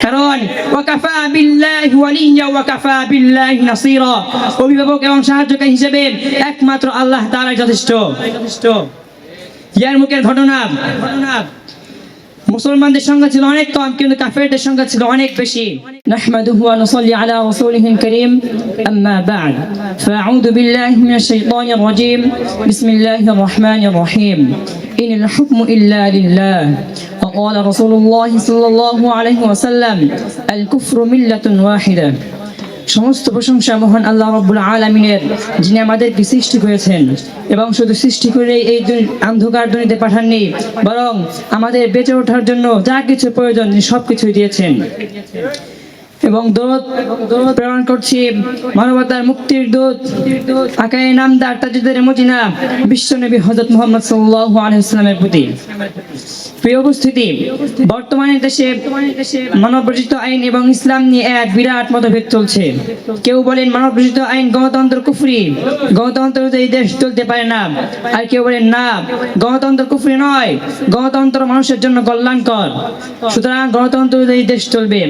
কারণ ওয়াকাফা বিল্লাহি ওয়ালিয়্যা ওয়াকাফা বিল্লাহি নাসীরা, অভিভাবক এবং সাহায্যকারী হিসেবে একমাত্র আল্লাহ তাআলাই যথেষ্ট। ইয়ারমুকের ঘটনা, মুসলমানদের সংখ্যা ছিল অনেক কম, কিন্তু কাফেরদের সংখ্যা ছিল অনেক বেশি। নাহমাদুহু ওয়া নুসাল্লি আলা রাসূলিহিল কারীম, আম্মা বা'দ, ফাআউযু বিল্লাহি মিনাশ শাইতানির রাজীম, বিসমিল্লাহির রাহমানির রাহিম। ইনিল হুকমু ইল্লা লিল্লাহ, ওয়া ক্বালা রাসূলুল্লাহি সাল্লাল্লাহু আলাইহি ওয়াসাল্লাম, আল কুফরু মিল্লাতুন ওয়াহিদা। সমস্ত প্রশংসা মহান আল্লাহ রাব্বুল আলামিনের, যিনি আমাদেরকে সৃষ্টি করেছেন এবং শুধু সৃষ্টি করে এই অন্ধকার দুনিয়াতে পাঠাননি, বরং আমাদের বেঁচে ওঠার জন্য যা কিছু প্রয়োজন তিনি সবকিছুই দিয়েছেন। এবং দূত প্রেরণ করছি মানবতার মুক্তির দূত আকায়ে নামদার তাজুদ্দের মদিনা বিশ্বনবী হযরত মুহাম্মদ সাল্লাল্লাহু আলাইহি ওয়াসাল্লামের প্রতি। প্রিয় উপস্থিতি, বর্তমানে দেশে মানবরচিত আইন এবং ইসলাম নিয়ে এক বিরাট মতভেদ চলছে। কেউ বলেন মানবরচিত আইন গণতন্ত্র কুফরি, গণতন্ত্র এই দেশ চলতে পারে না। আর কেউ বলেন না, গণতন্ত্র কুফরি নয়, গণতন্ত্র মানুষের জন্য কল্যাণকর, সুতরাং গণতন্ত্র এই দেশ চলবে।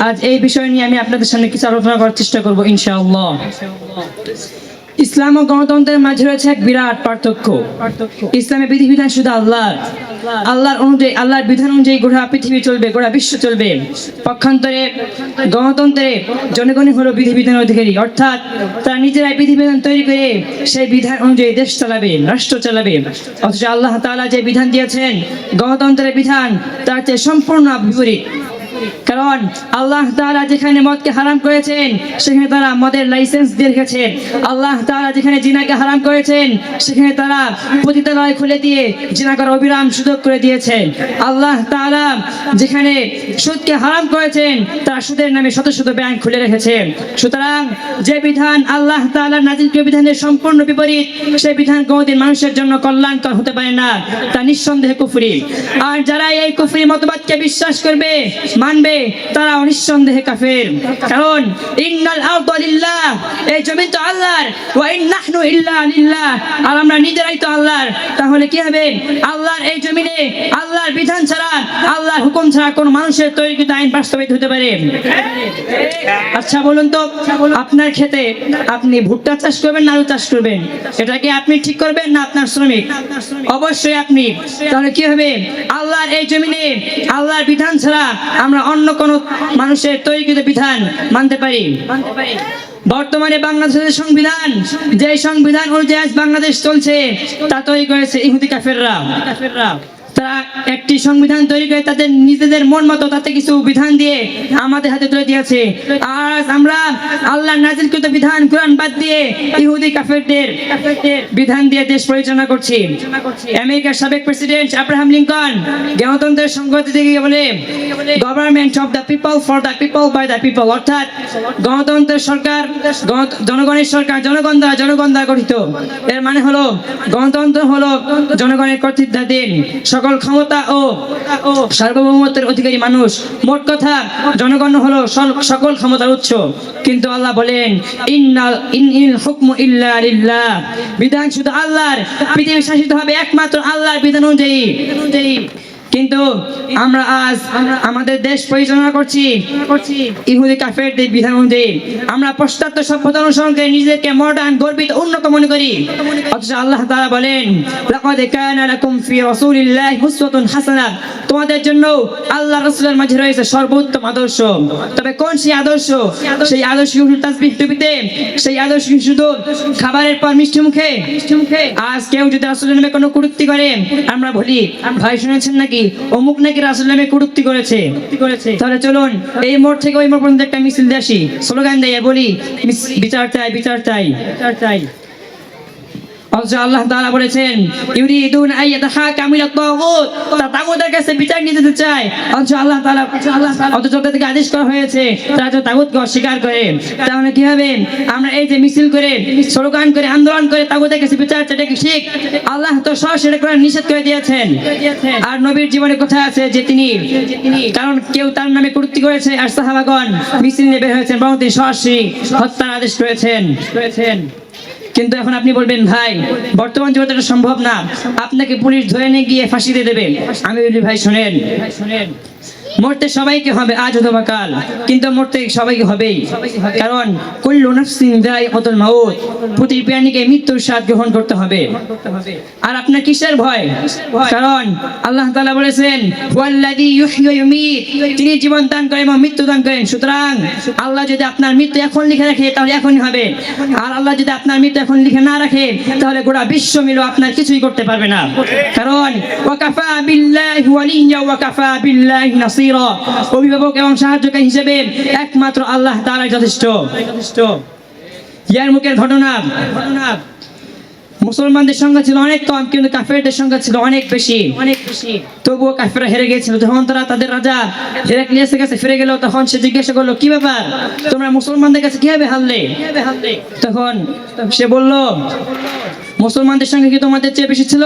আজ এই বিষয় নিয়ে আমি আপনাদের সামনে কিছু আলোচনা করার চেষ্টা করব ইনশাআল্লাহ। ইসলাম ও গণতন্ত্রের মাঝে রয়েছে এক বিরাট পার্থক্য। ইসলামের বিধিবিধান শুধু আল্লাহর অনুযায়ী, আল্লাহর বিধান অনুযায়ী গোটা পৃথিবী চলবে, গোটা বিশ্ব চলবে। পক্ষান্তরে গণতন্ত্রে জনগণই হলো বিধিবিধানের অধিকারী, অর্থাৎ তারা নিজেরাই বিধিবিধান তৈরি করে সেই বিধান অনুযায়ী দেশ চালাবে, রাষ্ট্র চালাবে। অথচ আল্লাহ তাআলা যে বিধান দিয়েছেন, গণতন্ত্রের বিধান, তার চেয়ে সম্পূর্ণ বিপরীত। কারণ আল্লাহ তাআলা যেখানে মদকে হারাম করেছেন, সেখানে তারা মদের লাইসেন্স দিয়ে রেখেছেন। আল্লাহ তাআলা যেখানে জিনাকে হারাম করেছেন, সেখানে তারা পতিতালয় খুলে দিয়ে জিনা করার অবিরাম সুযোগ করে দিয়েছেন। আল্লাহ তাআলা যেখানে সুদকে হারাম করেছেন, তারা সুদের নামে শত শত ব্যাংক খুলে রেখেছেন। সুতরাং যে বিধান আল্লাহ তাআলা নাযিলকৃত বিধানের সম্পূর্ণ বিপরীত, সেই বিধান কোনদিন মানুষের জন্য কল্যাণকর হতে পারে না, তা নিঃসন্দেহে কুফরি। আর যারা এই কুফরি মতবাদকে বিশ্বাস করবে, মানবে, তারা নিঃসন্দেহে কাফের। কারণ ইন্নাল আরদা লিল্লাহ, এই জমি তো আল্লাহর, ওয়া ইন্নাহনু ইল্লা লিল্লাহ, আর আমরা নিজেরাই তো আল্লাহর। তাহলে কি হবে? আল্লাহর এই জমিনে আল্লাহর বিধান ছাড়া, আল্লাহর হুকুম ছাড়া কোন মানুষের তৈরিকৃত আইন বাস্তবায়িত হতে পারে? আচ্ছা বলুন তো, আপনার ক্ষেতে আপনি ভুট্টা চাষ করবেন না আলু চাষ করবেন? এটা কি আপনি ঠিক করবেন না আপনার শ্রমিক? অবশ্যই আপনি। তাহলে কি হবে? আল্লাহর এই জমিনে আল্লাহর বিধান ছাড়া আমরা অন্য কোন মানুষের তৈরিকৃত বিধান মানতে পারি? বর্তমানে বাংলাদেশের সংবিধান, যে সংবিধান অনুযায়ী আজ বাংলাদেশ চলছে, তা তৈরি করেছে ইহুদি কাফেররা। তারা একটি সংবিধান তৈরি করে তাদের নিজেদের মন মতো তাতে কিছু বিধান দিয়ে আমাদের হাতে তুলে দিয়েছে। আজ আমরা আল্লাহর নাযিলকৃত বিধান কোরআন বাদ দিয়ে ইহুদি কাফেরদের বিধান দিয়ে দেশ পরিচালনা করছি। আমেরিকার সাবেক প্রেসিডেন্ট আব্রাহাম লিঙ্কন গণতন্ত্রের সংগতি থেকে বলে, government of the people, for the people, by the people, অর্থাৎ গণতন্ত্রের সরকার, জনগণের সরকার, জনগণ দ্বারা গঠিত। এর মানে হলো গণতন্ত্র হলো জনগণের কর্তৃত্বাধীন, সকল ক্ষমতা ও সার্বভৌমত্বের অধিকারী মানুষ। মোট কথা জনগণ হলো সকল ক্ষমতার উৎস। কিন্তু আল্লাহ বলেন, ইনিল হুকমু ইল্লা লিল্লাহ, বিধান শুধু আল্লাহর, পৃথিবী শাসিত হবে একমাত্র আল্লাহর বিধান অনুযায়ী। কিন্তু আমরা আজ আমাদের দেশ পরিচালনা করছি ইহুদি কাফেরদের বিধান অনুযায়ী। আমরা পাশ্চাত্য সভ্যতা অনুসরণ করে নিজেকে মডার্ন, গর্বিত, উন্নত মনে করি। অথচ আল্লাহ তাআলা বলেন, লাকাদ কানা লাকুম ফি রাসূলিল্লাহি উসওয়াতুন হাসানাহ, তোমাদের জন্য আল্লাহর রাসূলের মাঝে রয়েছে সর্বোত্তম আদর্শ। তবে কোন সেই আদর্শ? সেই আদর্শ শুধু তাসবিহ টুপিতে, সেই আদর্শ শুধু খাবারের পর মিষ্টি মুখে। আজ কেউ যদি রাসূলের নামে কোনো কটূক্তি করে, আমরা বলি, ভাই শুনেছেন নাকি অমুক নাকি রাসূলের নামে কটূক্তি করেছে? তাহলে চলুন এই মোড় থেকে ওই মোড় পর্যন্ত একটা মিছিল দিয়ে আসি, স্লোগান দিয়ে বলি, বিচার চাই, বিচার চাই, বিচার চাই। অথচ আল্লাহ তাআলা বলেছেন, ইউরিদুন আইয়াতাহাকামু ইলা তাগুত, তারা তাগুতের কাছে বিচার নিতে চায়। অথচ আল্লাহ তাআলা যাদের থেকে আদেশ করা হয়েছে তারা তো তাগুতকে অস্বীকার করে। তাহলে কি হবে? আমরা এই যে মিছিল করে, স্লোগান করে, আন্দোলন করে তাগুতের কাছে বিচার চাই, এটা কি ঠিক? আল্লাহ তো সরাসরি করে নিষেধ করে দিয়েছেন। আর নবীর জীবনে কথা আছে যে তিনি, কারণ কেউ তার নামে কটূক্তি করেছে আর সাহাবাগণ মিছিল নিয়ে বের হয়েছেন, বরং তিনি সরাসরি হত্যার আদেশ করেছেন। কিন্তু এখন আপনি বলবেন, ভাই বর্তমান জীবনে এটা সম্ভব না, আপনাকে পুলিশ ধরে নিয়ে গিয়ে ফাঁসি দিয়ে দেবে। আমি বলি, ভাই শোনেন, মরতে সবাইকে হবে আজ অথবা কাল, কিন্তু মরতে সবাইকে হবেই, কারণ কুল্লু নাফসিন যায়িকাতুল মাউত, প্রতি প্রাণীকে মৃত্যুর স্বাদ গ্রহণ করতে হবে। আর আপনার কিসের ভয়? কারণ আল্লাহ তাআলা বলেছেন ওয়াল্লাযী ইউহয়ী ওয়া ইউমীত, তিনি জীবন দান করেন এবং মৃত্যু দান করেন। সুতরাং আল্লাহ যদি আপনার মৃত্যু এখন লিখে রাখে তাহলে এখনই হবে, আর আল্লাহ যদি আপনার মৃত্যু এখন লিখে না রাখে তাহলে গোটা বিশ্ব মিলে আপনার কিছুই করতে পারবে না। কারণ ওয়াকাফা বিল্লাহি ওয়ালিয়্যা ওয়া কাফা বিল্লাহি নাসীরা, অভিভাবক এবং সাহায্যকারী হিসেবে একমাত্র আল্লাহ তাআলাই যথেষ্ট। ইয়ারমুকের ঘটনা, মুসলমানদের সংখ্যা ছিল অনেক কম, কিন্তু কাফেরদের সংখ্যা ছিল অনেক বেশি। তবুও কাফেররা হেরে গিয়েছিল। যখন তারা তাদের রাজা হেরাক্লিয়াসের কাছে ফিরে গেল, তখন সে জিজ্ঞাসা করলো, কি ব্যাপার, তোমরা মুসলমানদের কাছে কিভাবে হারলে? তখন সে বলল, মুসলমানদের সংখ্যা কি তোমাদের চেয়ে বেশি ছিল?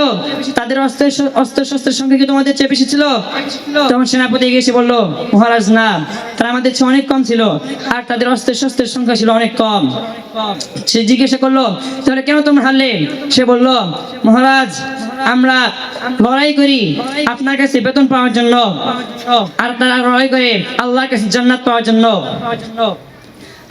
তাদের অস্ত্র শস্ত্রের সংখ্যা কি তোমাদের চেয়ে বেশি ছিল? তখন সেনাপতি এসে বলল, মহারাজ না, তারা আমাদের চেয়ে অনেক কম ছিল, আর তাদের অস্ত্র শস্ত্রের সংখ্যা ছিল অনেক কম। সে জিজ্ঞাসা করলো, তাহলে কেন তোমরা হারলে? সে বলল, মহারাজ, আমরা লড়াই করি আপনার কাছে বেতন পাওয়ার জন্য, আর তারা লড়াই করে আল্লাহর কাছে জান্নাত পাওয়ার জন্য।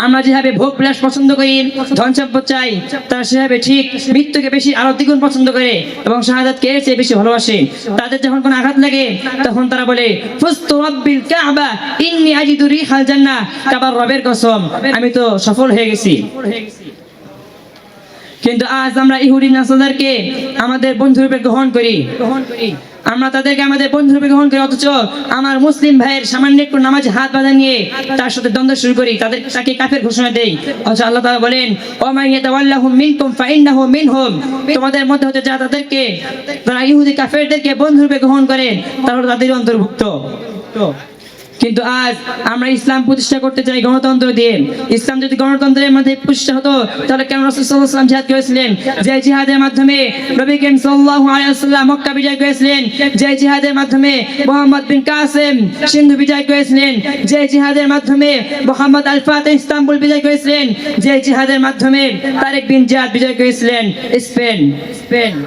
আমরা যেভাবে ভোগ বিলাস পছন্দ করি, ধন সম্পদ চাই, তারা সেভাবে ঠিক মৃত্যুকে বেশি আরো দ্বিগুণ পছন্দ করে এবং শাহাদাতকে এর চেয়ে বেশি ভালোবাসে। তাদের যখন কোনো আঘাত লাগে তখন তারা বলে, ফুস্তু রাব্বিল কাবা ইন্নী আজিদু রিহাল জান্নাহ, কাবার রবের কসম, আমি তো সফল হয়ে গেছি। কিন্তু আজ আমরা ইহুদি নাসারাদেরকে আমাদের বন্ধুরূপে গ্রহণ করি, আমরা তাদেরকে আমাদের বন্ধুরূপে গ্রহণ করি, অথচ আমার মুসলিম ভাইয়ের সামান্য একটু নামাজে হাত বাঁধা নিয়ে তার সাথে দ্বন্দ্ব শুরু করি, তাকে কাফের ঘোষণা দেই। অথচ আল্লাহ তাআলা বলেন, ওয়া ইয়াতাওয়াল্লাহুম মিনকুম ফাইন্নাহু মিনহুম, তোমাদের মধ্যে হতে যারা ইহুদি কাফেরদেরকে বন্ধুরূপে গ্রহণ করে তারা তাদের অন্তর্ভুক্ত। কিন্তু আজ আমরা ইসলাম প্রতিষ্ঠা করতে চাই গণতন্ত্র দিয়ে। ইসলাম যদি গণতন্ত্রের মধ্যে প্রতিষ্ঠা হতো তাহলে কেন রাসূল সাল্লাল্লাহু আলাইহি ওয়াসাল্লাম জিহাদ করেছিলেন? যে জিহাদের মাধ্যমে নবী করিম সাল্লাল্লাহু আলাইহি ওয়াসাল্লাম মক্কা বিজয় করেছিলেন, যে জিহাদের মাধ্যমে মুহাম্মদ বিন কাসেম সিন্ধু বিজয় করেছিলেন, যে জিহাদের মাধ্যমে মুহাম্মদ আল ফাতিহ ইস্তাম্বুল বিজয় করেছিলেন, যে জিহাদের মাধ্যমে তারেক বিন জিয়াদ বিজয় করেছিলেন স্পেন,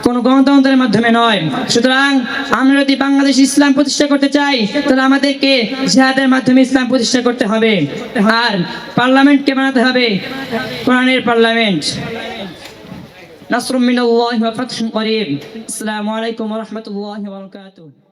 কোন গণতন্ত্রের মাধ্যমে নয়। সুতরাং আমরা যদি বাংলাদেশ ইসলাম প্রতিষ্ঠা করতে চাই তাহলে আমাদেরকে জিহাদের মাধ্যমে ইসলাম প্রতিষ্ঠা করতে হবে, আর পার্লামেন্টকে বানাতে হবে কোরআনের পার্লামেন্ট। নাসরুম মিনাল্লাহি ওয়া ফাতহুন করিব। আসসালামু আলাইকুম ওয়া রাহমাতুল্লাহি ওয়া বারাকাতুহু।